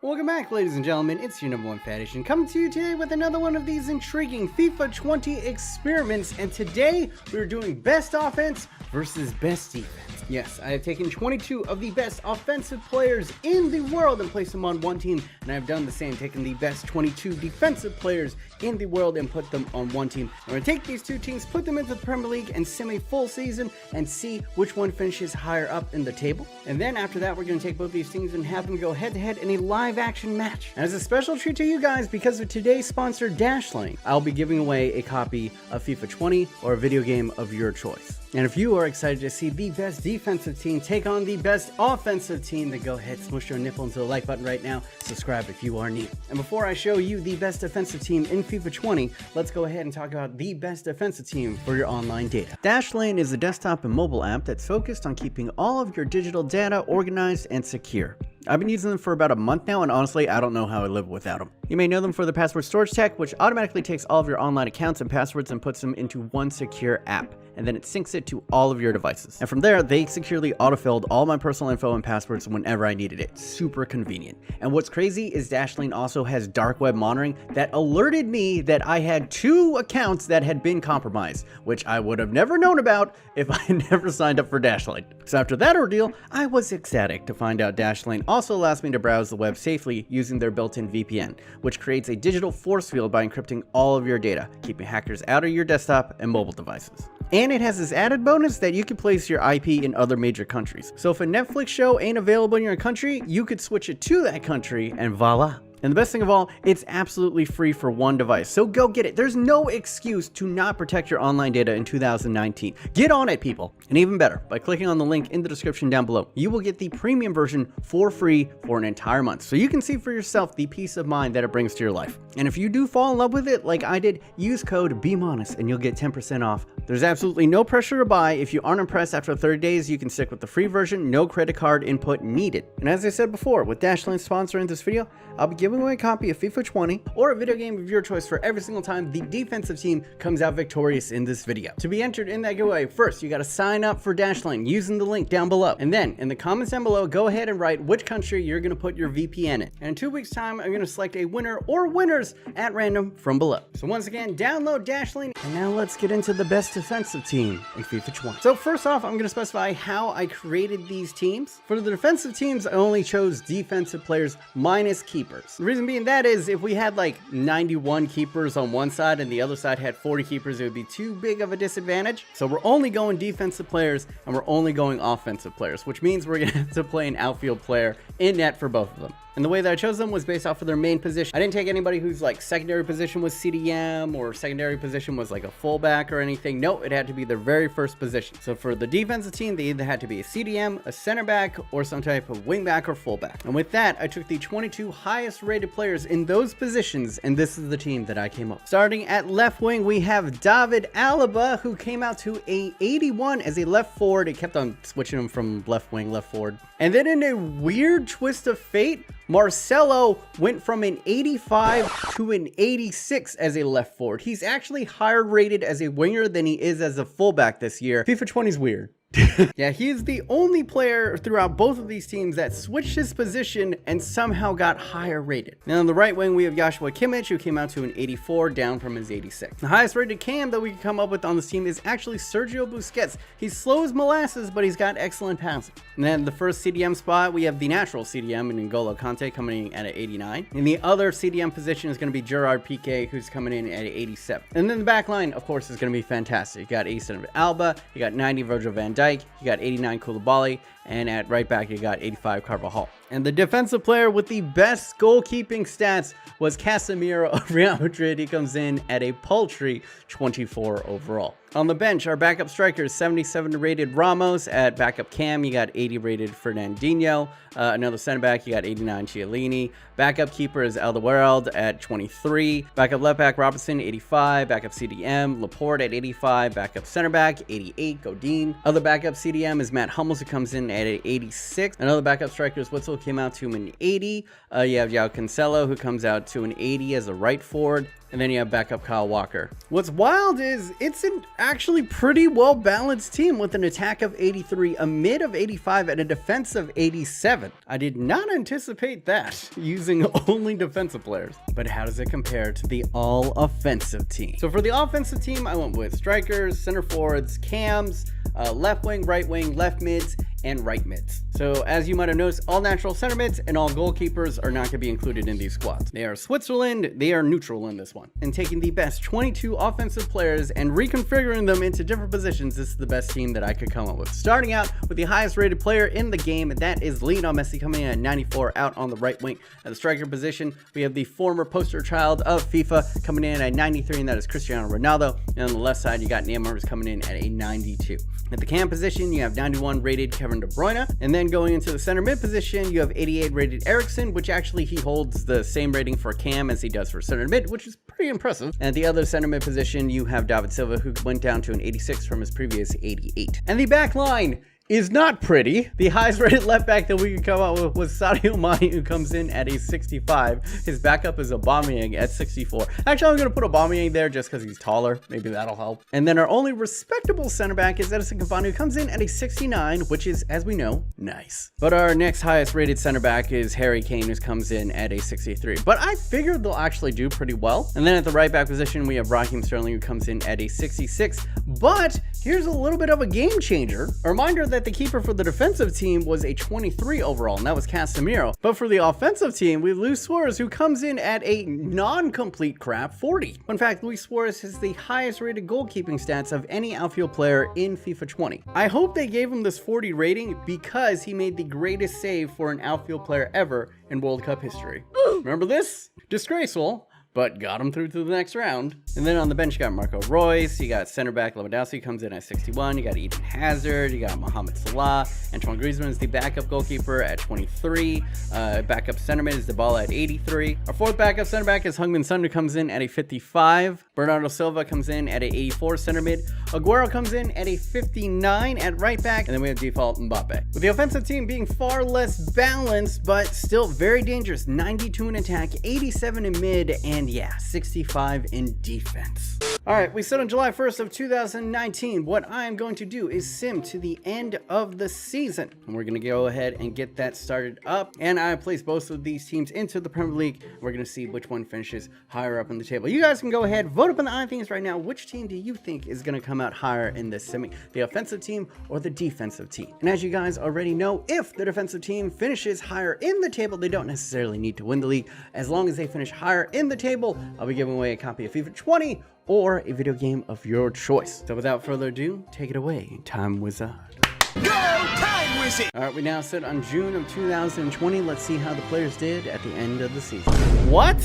Welcome back, ladies and gentlemen, it's your number one Fatish, coming to you today with another one of these intriguing FIFA 20 experiments, and today we're doing best offense versus best defense. Yes, I have taken 22 of the best offensive players in the world and placed them on one team, and I've done the same, taking the best 22 defensive players in the world and put them on one team. I'm going to take these two teams, put them into the Premier League and sim a full season and see which one finishes higher up in the table. And then after that, we're going to take both these teams and have them go head to head in a live action match. And as a special treat to you guys, because of today's sponsor Dashlane, I'll be giving away a copy of FIFA 20 or a video game of your choice. And if you are excited to see the best defensive team take on the best offensive team, then go ahead, smush your nipple into the like button right now, subscribe if you are new. And before I show you the best defensive team in FIFA 20, let's go ahead and talk about the best defensive team for your online data. Dashlane is a desktop and mobile app that's focused on keeping all of your digital data organized and secure. I've been using them for about a month now, and honestly, I don't know how I live without them. You may know them for the password storage tech, which automatically takes all of your online accounts and passwords and puts them into one secure app, and then it syncs it to all of your devices. And from there, they securely autofilled all my personal info and passwords whenever I needed it. Super convenient. And what's crazy is Dashlane also has dark web monitoring that alerted me that I had 2 accounts that had been compromised, which I would have never known about if I had never signed up for Dashlane. So after that ordeal, I was ecstatic to find out Dashlane also allows me to browse the web safely using their built-in VPN, which creates a digital force field by encrypting all of your data, keeping hackers out of your desktop and mobile devices. And it has this added bonus that you can place your IP in other major countries. So if a Netflix show ain't available in your country, you could switch it to that country and voila. And the best thing of all, it's absolutely free for one device, so go get it. There's no excuse to not protect your online data in 2019. Get on it, people. And even better, by clicking on the link in the description down below, you will get the premium version for free for an entire month, so you can see for yourself the peace of mind that it brings to your life. And if you do fall in love with it, like I did, use code BMOnus and you'll get 10% off. There's absolutely no pressure to buy. If you aren't impressed after 30 days, you can stick with the free version, no credit card input needed. And as I said before, with Dashlane sponsoring this video, I'll be giving away a copy of FIFA 20 or a video game of your choice for every single time the defensive team comes out victorious in this video. To be entered in that giveaway, first you got to sign up for Dashlane using the link down below, and then in the comments down below, go ahead and write which country you're going to put your VPN in. And in 2 weeks time, I'm going to select a winner or winners at random from below. So once again, download Dashlane, and now let's get into the best defensive team in FIFA 20. So first off, I'm going to specify how I created these teams. For the defensive teams, I only chose defensive players minus keepers. The reason being that is if we had like 91 keepers on one side and the other side had 40 keepers, it would be too big of a disadvantage. So we're only going defensive players and we're only going offensive players, which means we're going to have to play an outfield player in net for both of them. And the way that I chose them was based off of their main position. I didn't take anybody whose like secondary position was CDM or secondary position was like a fullback or anything. No, it had to be their very first position. So for the defensive team, they either had to be a CDM, a center back, or some type of wingback or fullback. And with that, I took the 22 highest rated players in those positions, and this is the team that I came up with. Starting at left wing, we have David Alaba, who came out to a 81 as a left forward. It kept on switching him from left wing, left forward. And then in a weird twist of fate, Marcelo went from an 85 to an 86 as a left forward. He's actually higher rated as a winger than he is as a fullback this year. FIFA 20 is weird. Yeah, he is the only player throughout both of these teams that switched his position and somehow got higher rated. Now on the right wing, we have Joshua Kimmich, who came out to an 84, down from his 86. The highest rated cam that we can come up with on this team is actually Sergio Busquets. He's slow as molasses, but he's got excellent passing. And then the first CDM spot, we have the natural CDM in N'Golo Kante coming in at an 89. And the other CDM position is going to be Gerard Piqué, who's coming in at an 87. And then the back line, of course, is going to be fantastic. You got 87 Alba, you got 90 Virgil van Dijk, you got 89 Koulibaly, and at right back you got 85 Carvajal. And the defensive player with the best goalkeeping stats was Casemiro of Real Madrid. He comes in at a paltry 24 overall. On the bench, our backup striker is 77 rated Ramos. At backup cam, you got 80 rated Fernandinho. Another center back, you got 89 Chiellini. Backup keeper is Alderweireld at 23. Backup left back, Robertson, 85. Backup CDM, Laporte at 85. Backup center back, 88, Godin. Other backup CDM is Matt Hummels, who comes in at 86. Another backup striker is Witsel came out to an 80. You have João Cancelo, who comes out to an 80 as a right forward. And then you have backup Kyle Walker. What's wild is it's an actually pretty well-balanced team with an attack of 83, a mid of 85, and a defense of 87. I did not anticipate that using only defensive players. But how does it compare to the all-offensive team? So for the offensive team, I went with strikers, center forwards, cams, left wing, left mids, and right mids. So as you might have noticed, all natural center mids and all goalkeepers are not going to be included in these squads. They are Switzerland, they are neutral in this one. And taking the best 22 offensive players and reconfiguring them into different positions, this is the best team that I could come up with. Starting out with the highest rated player in the game, and that is Lionel Messi, coming in at 94 out on the right wing. At the striker position, we have the former poster child of FIFA coming in at 93, and that is Cristiano Ronaldo. And on the left side, you got Neymar, who's coming in at a 92. At the cam position, you have 91 rated Kevin De Bruyne, and then going into the center mid position, you have 88 rated Eriksen, which actually he holds the same rating for cam as he does for center mid, which is pretty impressive. And at the other center mid position, you have David Silva, who went down to an 86 from his previous 88. And the back line is not pretty. The highest rated left back that we could come out with was Sadio Mane, who comes in at a 65. His backup is Aubameyang at 64. Actually, I'm going to put Aubameyang there just because he's taller. Maybe that'll help. And then our only respectable center back is Edison Cavani, who comes in at a 69, which is, as we know, nice. But our next highest rated center back is Harry Kane, who comes in at a 63. But I figured they'll actually do pretty well. And then at the right back position, we have Raheem Sterling, who comes in at a 66. But here's a little bit of a game changer. A reminder that the keeper for the defensive team was a 23 overall, and that was Casemiro. But for the offensive team, we have Luis Suarez, who comes in at a non-complete crap 40. In fact, Luis Suarez has the highest rated goalkeeping stats of any outfield player in FIFA 20. I hope they gave him this 40 rating because he made the greatest save for an outfield player ever in World Cup history. Remember this? Disgraceful, but got him through to the next round. And then on the bench, you got Marco Reus, you got center back Lewandowski comes in at 61, you got Eden Hazard, you got Mohamed Salah, Antoine Griezmann is the backup goalkeeper at 23, backup center mid is Dybala at 83. Our fourth backup center back is Heung-min Son, who comes in at a 55. Bernardo Silva comes in at a 84 center mid. Aguero comes in at a 59 at right back, and then we have default Mbappe. With the offensive team being far less balanced, but still very dangerous, 92 in attack, 87 in mid, and yeah, 65 in defense. All right, we sit on July 1st of 2019. What I am going to do is sim to the end of the season. And we're going to go ahead and get that started up. And I placed both of these teams into the Premier League. We're going to see which one finishes higher up on the table. You guys can go ahead, vote up in the iThings right now. Which team do you think is going to come out higher in this simming? The offensive team or the defensive team? And as you guys already know, if the defensive team finishes higher in the table, they don't necessarily need to win the league. As long as they finish higher in the table, I'll be giving away a copy of FIFA 20 or a video game of your choice. So without further ado, take it away, Time Wizard. Go, Time Wizard! All right, we now sit on June of 2020. Let's see how the players did at the end of the season. What?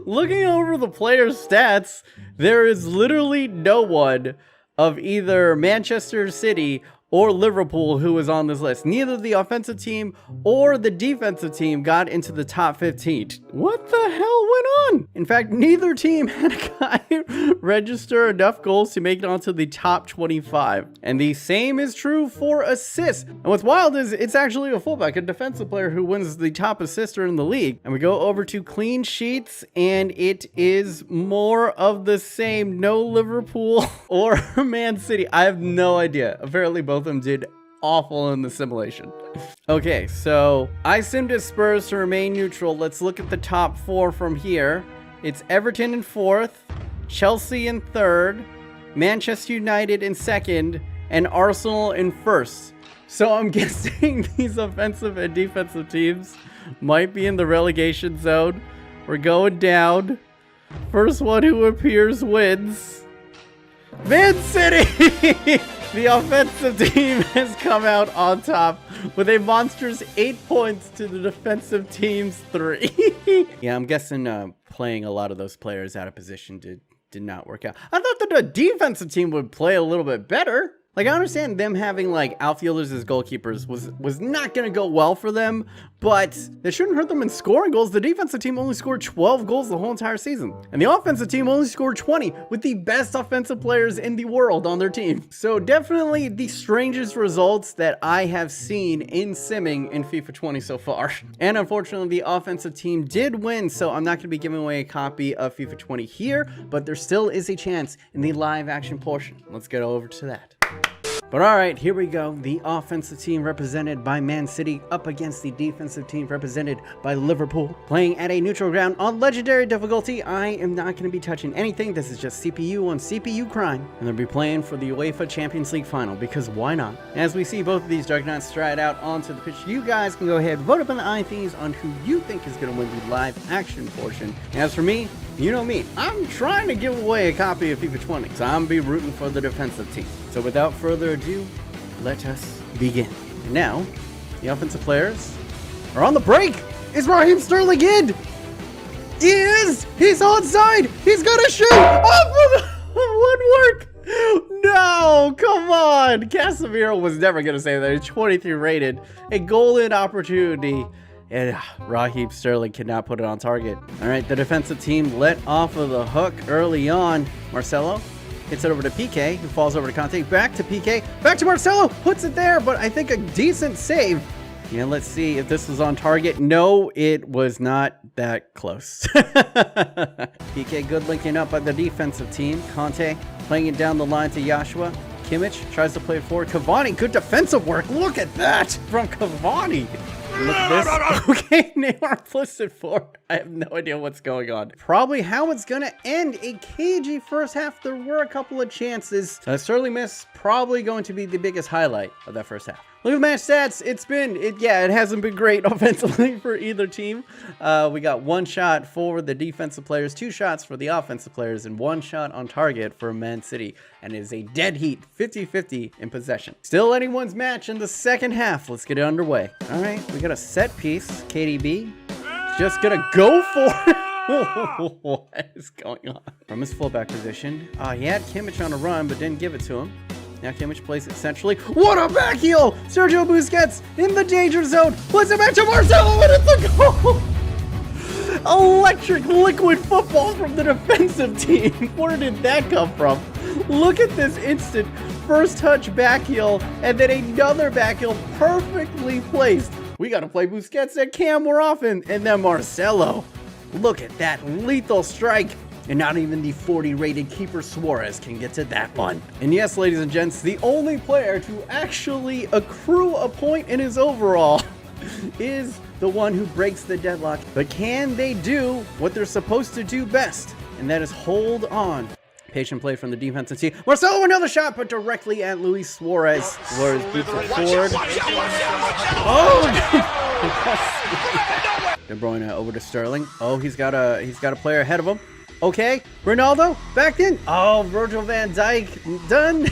Looking over the players' stats, there is literally no one of either Manchester City or Liverpool who was on this list. Neither the offensive team or the defensive team got into the top 15. What the hell went on? In fact, neither team had a guy register enough goals to make it onto the top 25. And the same is true for assists. And what's wild is it's actually a fullback, a defensive player, who wins the top assister in the league. And we go over to clean sheets, and it is more of the same. No Liverpool or Man City. I have no idea. Apparently both of them did awful in the simulation. Okay, so I simmed as Spurs to remain neutral. Let's look at the top four from here. It's Everton in fourth, Chelsea in third, Manchester United in second, and Arsenal in first. So I'm guessing these offensive and defensive teams might be in the relegation zone. We're going down. First one who appears wins. Man City! The offensive team has come out on top with a monstrous 8 points to the defensive team's 3. Yeah, I'm guessing playing a lot of those players out of position did not work out. I thought that the defensive team would play a little bit better. Like, I understand them having, like, outfielders as goalkeepers was not going to go well for them, but it shouldn't hurt them in scoring goals. The defensive team only scored 12 goals the whole entire season, and the offensive team only scored 20 with the best offensive players in the world on their team. So definitely the strangest results that I have seen in simming in FIFA 20 so far. And unfortunately, the offensive team did win, so I'm not going to be giving away a copy of FIFA 20 here, but there still is a chance in the live action portion. Let's get over to that. But alright, here we go. The offensive team represented by Man City up against the defensive team represented by Liverpool. Playing at a neutral ground on legendary difficulty. I am not going to be touching anything. This is just CPU on CPU crime. And they'll be playing for the UEFA Champions League final, because why not? As we see both of these juggernauts stride out onto the pitch, you guys can go ahead and vote up in the iThemes on who you think is going to win the live action portion. As for me, you know me, I'm trying to give away a copy of FIFA 20, so I'm going to be rooting for the defensive team. So without further ado, let us begin. Now, the offensive players are on the break. Is Raheem Sterling in? He is! He's onside! He's gonna shoot! Oh, it wouldn't work! No, come on! Casemiro was never gonna say that. He's 23 rated. A golden opportunity. And Raheem Sterling cannot put it on target. All right, the defensive team let off of the hook early on. Marcelo hits it over to PK, who falls over to Conte. Back to PK, back to Marcelo, puts it there, but I think a decent save. And let's see if this was on target. No, it was not that close. PK good linking up by the defensive team. Conte playing it down the line to Joshua. Kimmich tries to play it forward. Cavani, good defensive work. Look at that from Cavani. Look at this. Okay, Neymar flips it forward. I have no idea what's going on. Probably how it's going to end. A cagey first half. There were a couple of chances. Sterling miss probably going to be the biggest highlight of that first half. Look at the match stats. It hasn't been great offensively for either team. We got one shot for the defensive players, 2 shots for the offensive players, and 1 shot on target for Man City. And it is a dead heat, 50-50 in possession. Still anyone's match in the second half. Let's get it underway. All right, we got a set piece. KDB just gonna go for it. What is going on? From his fullback position. He had Kimmich on a run, but didn't give it to him. Now Kimmich plays it centrally. What a back heel! Sergio Busquets in the danger zone. Plays it back to Marcelo, and it's a goal! Electric liquid football from the defensive team. Where did that come from? Look at this instant first touch back heel, and then another back heel perfectly placed. We gotta play Busquets and Cam more often. And then Marcelo. Look at that lethal strike. And not even the 40 rated keeper Suarez can get to that one. And yes, ladies and gents, the only player to actually accrue a point in his overall is the one who breaks the deadlock. But can they do what they're supposed to do best? And that is hold on. Patient play from the defensive team. Marcelo, another shot, but directly at Luis Suarez. Suarez boots it forward. Oh! De Bruyne over to Sterling. Oh, he's got a player ahead of him. Okay, Ronaldo back in. Oh, Virgil van Dijk done.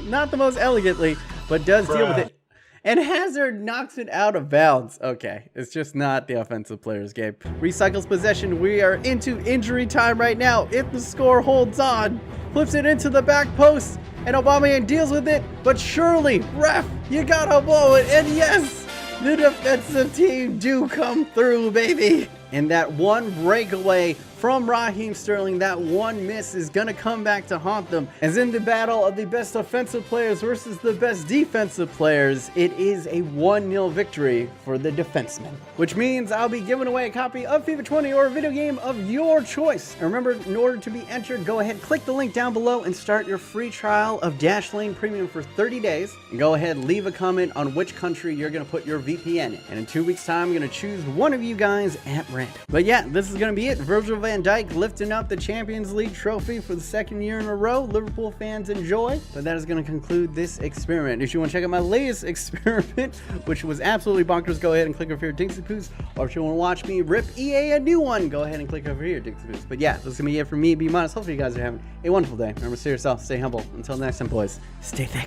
Not the most elegantly, but does deal with it. And Hazard knocks it out of bounds. Okay, it's just not the offensive player's game. Recycles possession. We are into injury time right now. If the score holds on, flips it into the back post, and Aubameyang deals with it. But surely, ref, you gotta blow it. And yes, the defensive team do come through, baby. And that one breakaway from Raheem Sterling, that one miss is going to come back to haunt them. As in the battle of the best offensive players versus the best defensive players, it is a 1-0 victory for the defensemen. Which means I'll be giving away a copy of FIFA 20 or a video game of your choice. And remember, in order to be entered, go ahead, click the link down below and start your free trial of Dashlane Premium for 30 days. And go ahead, leave a comment on which country you're going to put your VPN in. And in 2 weeks' time, I'm going to choose one of you guys at random. But yeah, this is going to be it. Virgil van Dijk lifting up the Champions League trophy for the 2nd year in a row. Liverpool fans enjoy. But that is going to conclude this experiment. If you want to check out my latest experiment, which was absolutely bonkers, go ahead and click over here, Dinksy Poos. Or if you want to watch me rip EA a new one, go ahead and click over here, Dinksy Poos. But yeah, this is going to be it for me, BMOnus. Hopefully you guys are having a wonderful day. Remember, stay yourself, stay humble. Until next time, boys, stay thick.